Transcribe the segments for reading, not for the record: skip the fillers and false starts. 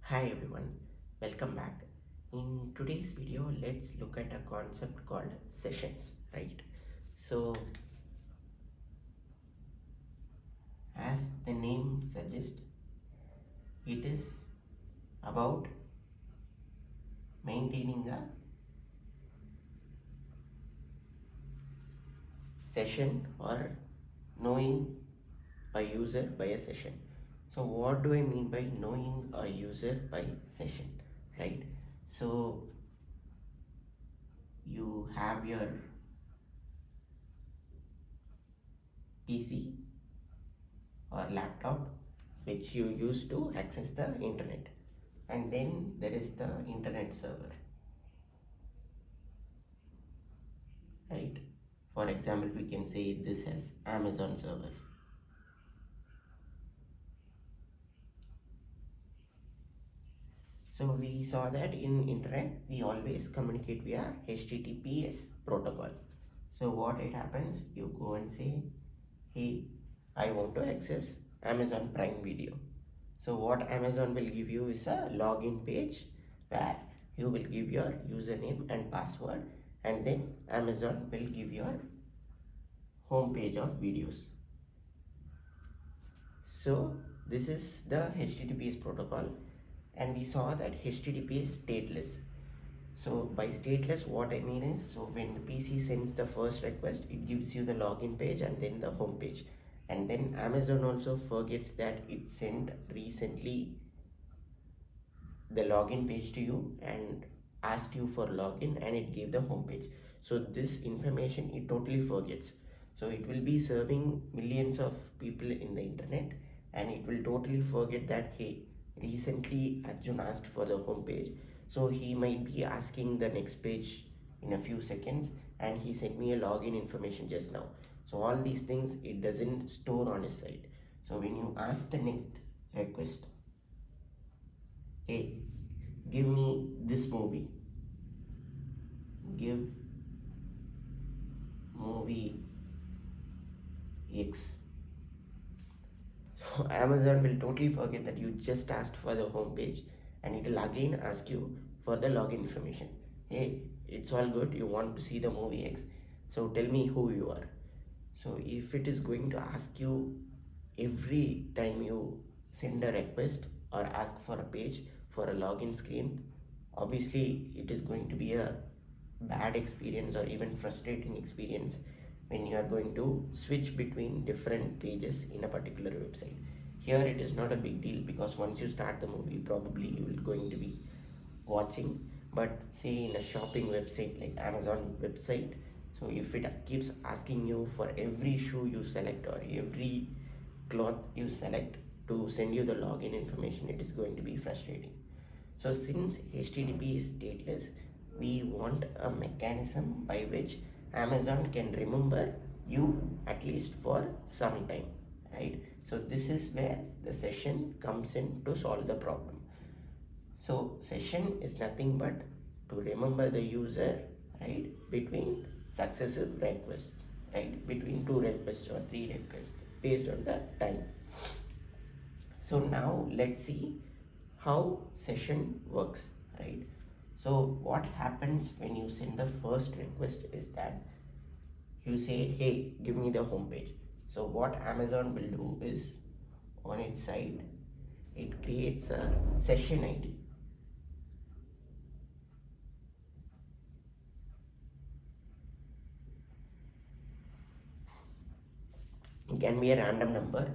Hi everyone, welcome back. In today's video, let's look at a concept called sessions, right? So, as the name suggests, it is about maintaining a session or knowing a user by a session. So, what do I mean by knowing a user by session, right? So, you have your PC or laptop which you use to access the internet, and then there is the internet server, right? For example, we can say this as Amazon server. So we saw that in internet we always communicate via HTTPS protocol. So what it happens, you go and say, hey, I want to access Amazon Prime Video. So what Amazon will give you is a login page where you will give your username and password, and then Amazon will give your home page of videos. So this is the HTTPS protocol, and we saw that HTTP is stateless. So by stateless, what I mean is, so when the PC sends the first request, it gives you the login page and then the home page. And then Amazon also forgets that it sent recently the login page to you and asked you for login, and it gave the home page. So this information it totally forgets. So it will be serving millions of people in the internet, and it will totally forget that, hey, recently Arjun asked for the home page, so he might be asking the next page in a few seconds, and he sent me a login information just now. So all these things it doesn't store on his side. So when you ask the next request, hey, give me this movie, give movie X. So Amazon will totally forget that you just asked for the home page, and it will again ask you for the login information. Hey, it's all good, you want to see the movie X, so tell me who you are. So if it is going to ask you every time you send a request or ask for a page for a login screen, obviously it is going to be a bad experience or even frustrating experience when you are going to switch between different pages in a particular website. Here it is not a big deal, because once you start the movie probably you will going to be watching. But say in a shopping website like Amazon website, so if it keeps asking you for every shoe you select or every cloth you select to send you the login information, it is going to be frustrating. So since HTTP is stateless, we want a mechanism by which Amazon can remember you at least for some time, right? So this is where the session comes in to solve the problem. So session is nothing but to remember the user, right, between successive requests, right, between two requests or three requests based on the time. So now let's see how session works, right? So what happens when you send the first request is that you say, hey, give me the home page. So what Amazon will do is, on its side, it creates a session ID. It can be a random number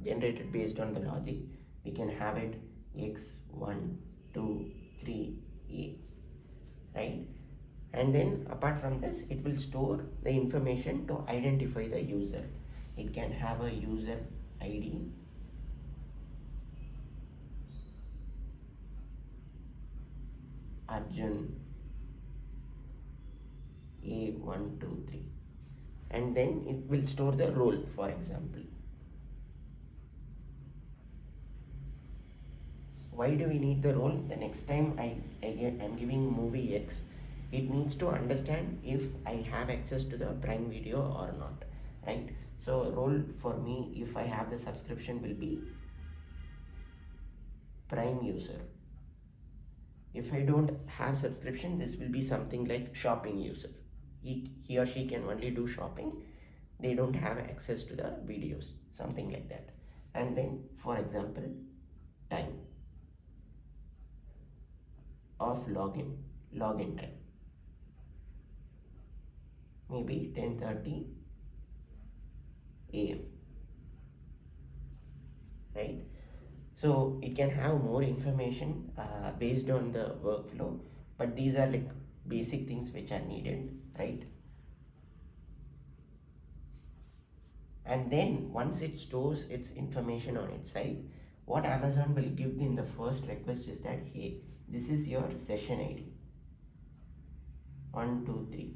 generated based on the logic. We can have it x1 2 3 a, right? And then apart from this, it will store the information to identify the user. It can have a user ID, Arjun A123, and then it will store the role, for example. Why do we need the role? The next time I'm giving movie X, it needs to understand if I have access to the Prime Video or not, right? So role for me, if I have the subscription, will be Prime user. If I don't have subscription, this will be something like shopping user. He or she can only do shopping, they don't have access to the videos, something like that. And then for example, time of login time, maybe 10:30 a.m., right? So it can have more information based on the workflow, but these are like basic things which are needed, right? And then once it stores its information on its side, what Amazon will give in the first request is that, hey, this is your session ID 123,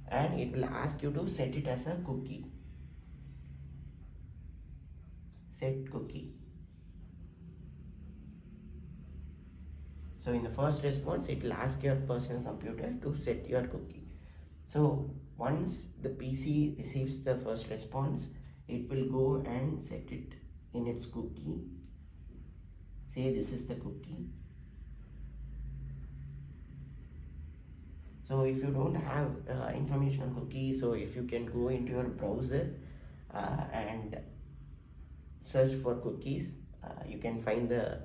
and it will ask you to set it as a cookie. Set cookie. So in the first response, it will ask your personal computer to set your cookie. So once the PC receives the first response, it will go and set it in its cookie. Say this is the cookie. So if you don't have information on cookies, so if you can go into your browser and search for cookies, you can find the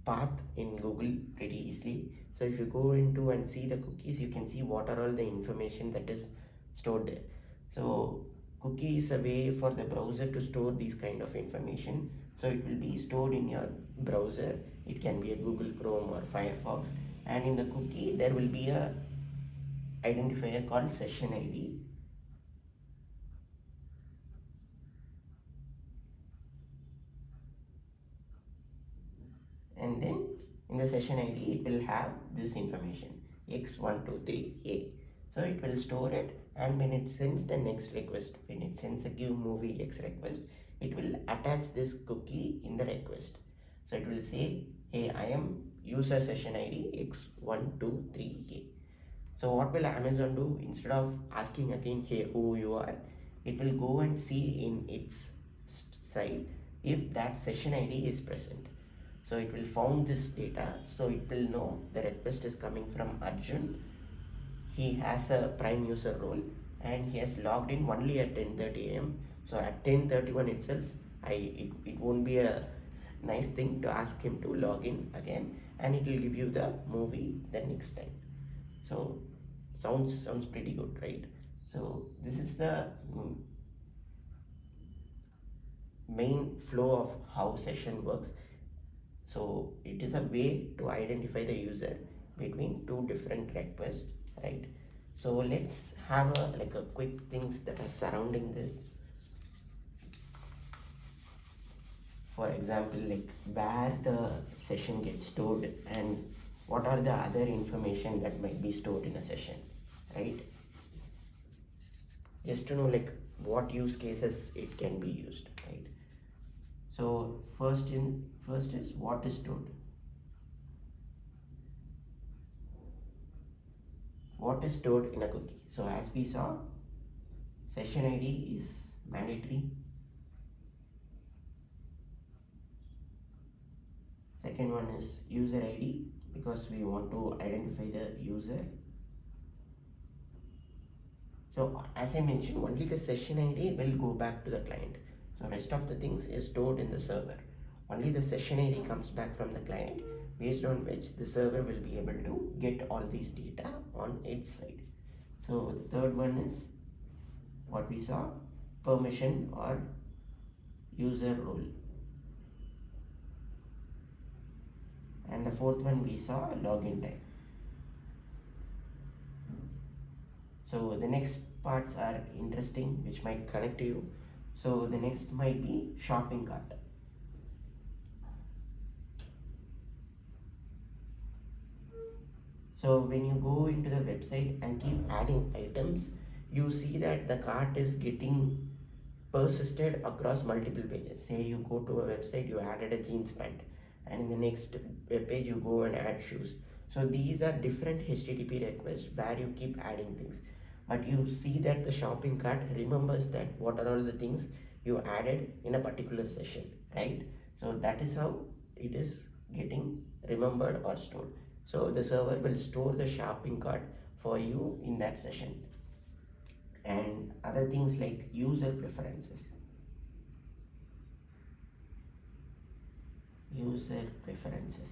path in Google pretty easily. So if you go into and see the cookies, you can see what are all the information that is stored there. So cookie is a way for the browser to store these kind of information. So it will be stored in your browser. It can be a Google Chrome or Firefox, and in the cookie there will be a identifier called session ID. And then in the session ID it will have this information x123a. So it will store it, and when it sends the next request, when it sends a give movie x request, it will attach this cookie in the request. So it will say, hey, I am user session ID x123a. So what will Amazon do? Instead of asking again, hey, who you are, it will go and see in its side if that session ID is present. So it will found this data, so it will know the request is coming from Arjun. He has a prime user role and he has logged in only at 10:30 a.m. So at 10:31 itself, it won't be a nice thing to ask him to log in again, and it will give you the movie the next time. So sounds pretty good, right? So this is the main flow of how session works. So it is a way to identify the user between two different requests, right? So let's have a quick things that are surrounding this. For example, like where the session gets stored and what are the other information that might be stored in a session, right? Just to know like what use cases it can be used, right? So first is what is stored. What is stored in a cookie? So as we saw, session ID is mandatory. Second one is user ID, because we want to identify the user. So as I mentioned, only the session ID will go back to the client. So rest of the things is stored in the server. Only the session ID comes back from the client, based on which the server will be able to get all these data on its side. So the third one is what we saw, permission or user role. And the fourth one we saw, login time. So the next parts are interesting, which might connect to you. So the next might be shopping cart. So when you go into the website and keep adding items, you see that the cart is getting persisted across multiple pages. Say you go to a website, you added a jeans pant, and in the next web page you go and add shoes. So these are different HTTP requests where you keep adding things, but you see that the shopping cart remembers that what are all the things you added in a particular session, right? So that is how it is getting remembered or stored. So the server will store the shopping cart for you in that session. And other things like user preferences. User preferences.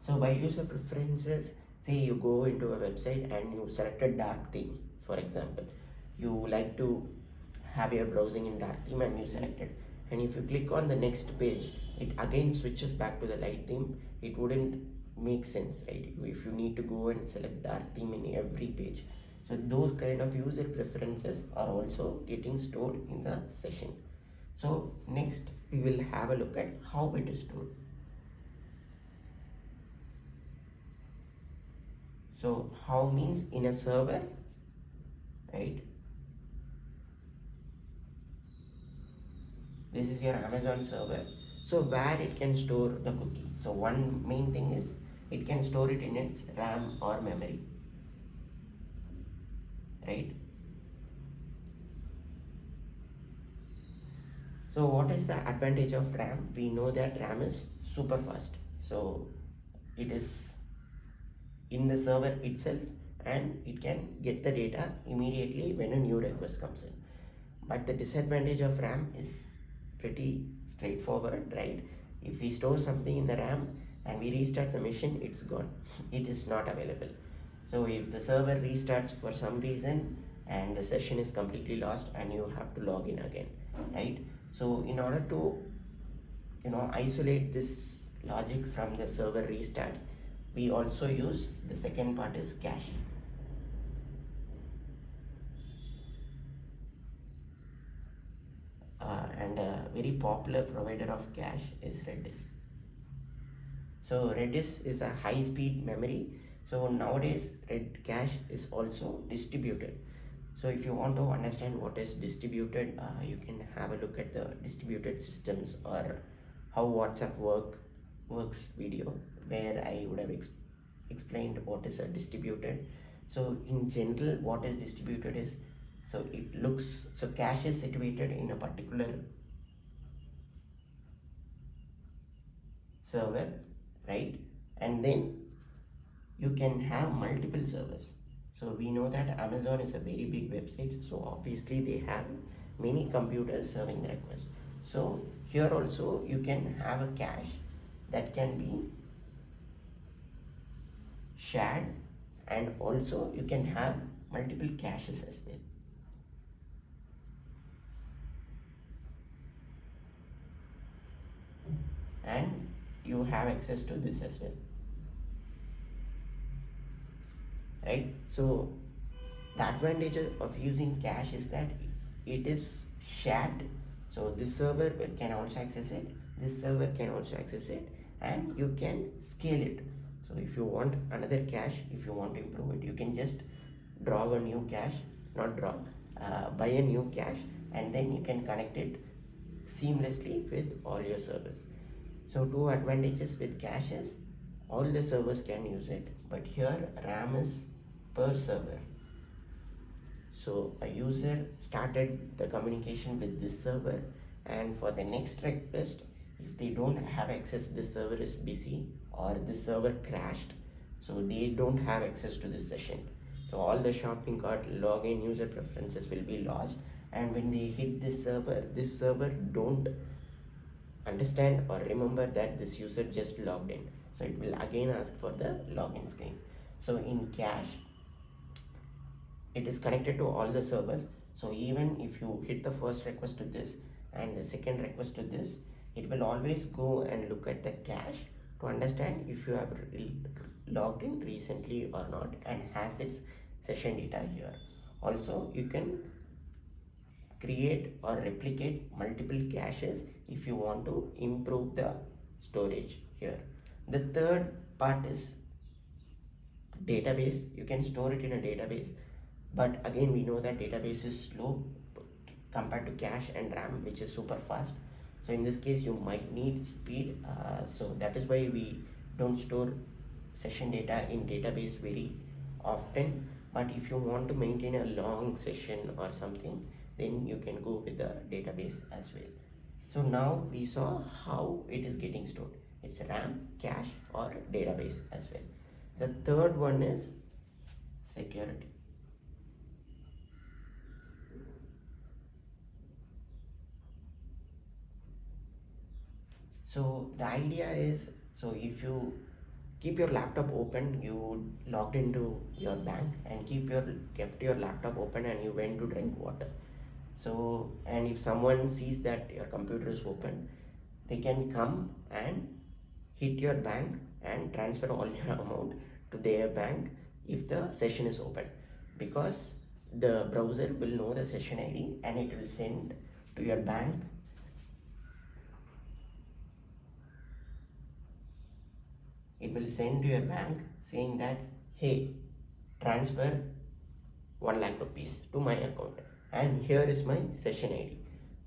So by user preferences, say you go into a website and you select a dark theme, for example. You like to have your browsing in dark theme and you select it. And if you click on the next page, it again switches back to the light theme. It wouldn't make sense, right? If you need to go and select dark theme in every page. So those kind of user preferences are also getting stored in the session. So next we will have a look at how it is stored. So how means in a server, right? This is your Amazon server. So where it can store the cookie. So one main thing is it can store it in its RAM or memory, right? So what is the advantage of RAM? We know that RAM is super fast. So it is in the server itself and it can get the data immediately when a new request comes in. But the disadvantage of RAM is pretty straightforward, right? If we store something in the RAM and we restart the machine, it's gone. It is not available. So if the server restarts for some reason and the session is completely lost and you have to log in again, right? So in order to isolate this logic from the server restart, we also use the second part is cache. And a very popular provider of cache is Redis. So Redis is a high speed memory. So nowadays Red cache is also distributed. So if you want to understand what is distributed, you can have a look at the distributed systems or how WhatsApp works video, where I would have explained what is a distributed. So in general, what is distributed is, so it looks, so cache is situated in a particular server, right? And then you can have multiple servers. So we know that Amazon is a very big website, so obviously they have many computers serving the request. So here also you can have a cache that can be shared, and also you can have multiple caches as well. And you have access to this as well, right? So the advantage of using cache is that it is shared. So this server can also access it, this server can also access it, and you can scale it. So if you want another cache, if you want to improve it, you can just draw a new cache, not draw, buy a new cache, and then you can connect it seamlessly with all your servers. So two advantages with cache is all the servers can use it, but here RAM is per server. So a user started the communication with this server, and for the next request, if they don't have access, this server is busy or this server crashed, so they don't have access to this session. So all the shopping cart, login, user preferences will be lost, and when they hit this server don't understand or remember that this user just logged in. So it will again ask for the login screen. So in cache, it is connected to all the servers. So even if you hit the first request to this and the second request to this, it will always go and look at the cache to understand if you have logged in recently or not, and has its session data here. Also you can create or replicate multiple caches if you want to improve the storage here. The third part is database. You can store it in a database, but again we know that database is slow compared to cache and RAM, which is super fast. So in this case you might need speed, so that is why we don't store session data in database very often. But if you want to maintain a long session or something, then you can go with the database as well. So now we saw how it is getting stored. It's RAM, cache, or database as well. The third one is security. So the idea is, so if you keep your laptop open, you logged into your bank and kept your laptop open and you went to drink water. So, and if someone sees that your computer is open, they can come and hit your bank and transfer all your amount to their bank if the session is open, because the browser will know the session ID and it will send to your bank. It will send to your bank saying that, hey, transfer 1 lakh rupees to my account and here is my session ID.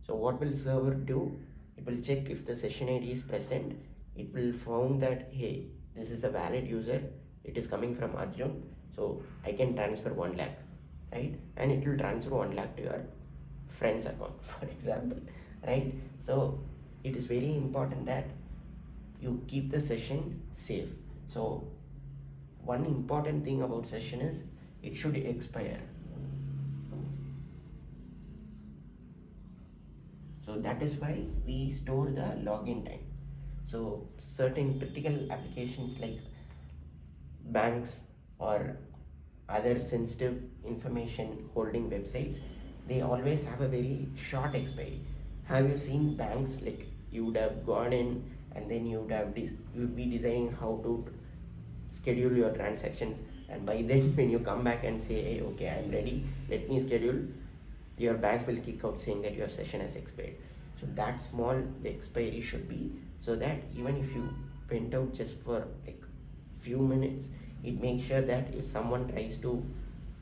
So what will server do? It will check if the session ID is present. It will found that, hey, this is a valid user, it is coming from Arjun, so I can transfer 1 lakh, right? And it will transfer 1 lakh to your friend's account, for example, right? So it is very important that you keep the session safe. So one important thing about session is it should expire. So that is why we store the login time. So certain critical applications like banks or other sensitive information holding websites, they always have a very short expiry. Have you seen banks, like you would have gone in and then you would be designing how to schedule your transactions, and by then when you come back and say, hey, okay, I'm ready, let me schedule, your bank will kick out saying that your session has expired. So that small the expiry should be, so that even if you went out just for like few minutes, it makes sure that if someone tries to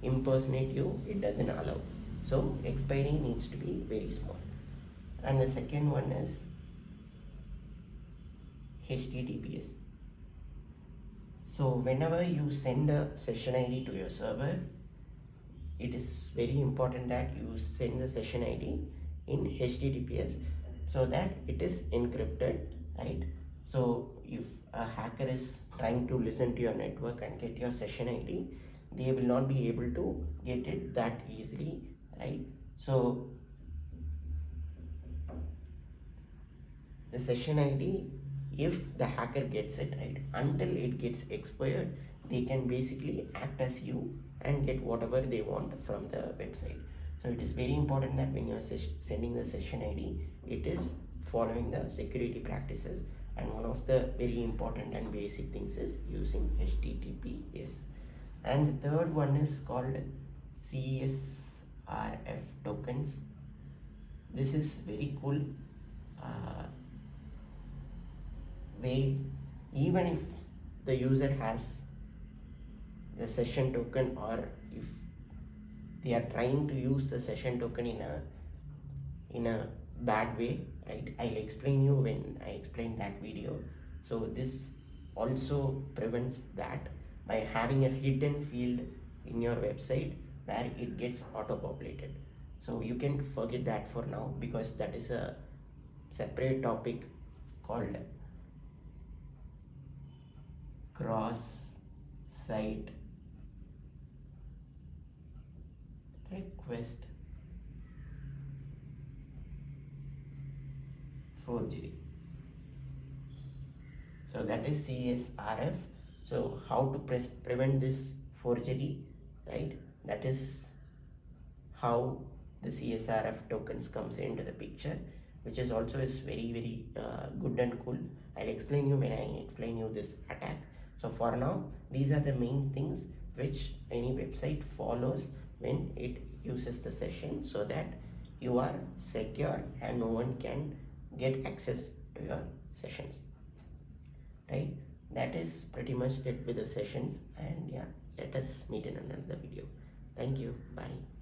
impersonate you, it doesn't allow. So expiry needs to be very small. And the second one is HTTPS. So whenever you send a session ID to your server, it is very important that you send the session ID in HTTPS so that it is encrypted, right? So if a hacker is trying to listen to your network and get your session ID, they will not be able to get it that easily, right? So the session ID, if the hacker gets it, right, until it gets expired, they can basically act as you and get whatever they want from the website. So it is very important that when you're sending the session ID, it is following the security practices, and one of the very important and basic things is using HTTPS. And the third one is called CSRF tokens. This is very cool. uh, Way, even if the user has the session token, or if they are trying to use the session token in a bad way, right, I'll explain you when I explain that video. So this also prevents that by having a hidden field in your website where it gets auto populated. So you can forget that for now, because that is a separate topic called cross site request forgery. So that is CSRF. So how to prevent this forgery, right? That is how the CSRF tokens comes into the picture, which is also is very good and cool. I'll explain you when I explain you this attack. So for now, these are the main things which any website follows when it uses the session, so that you are secure and no one can get access to your sessions, right? That is pretty much it with the sessions, and yeah, let us meet in another video. Thank you. Bye.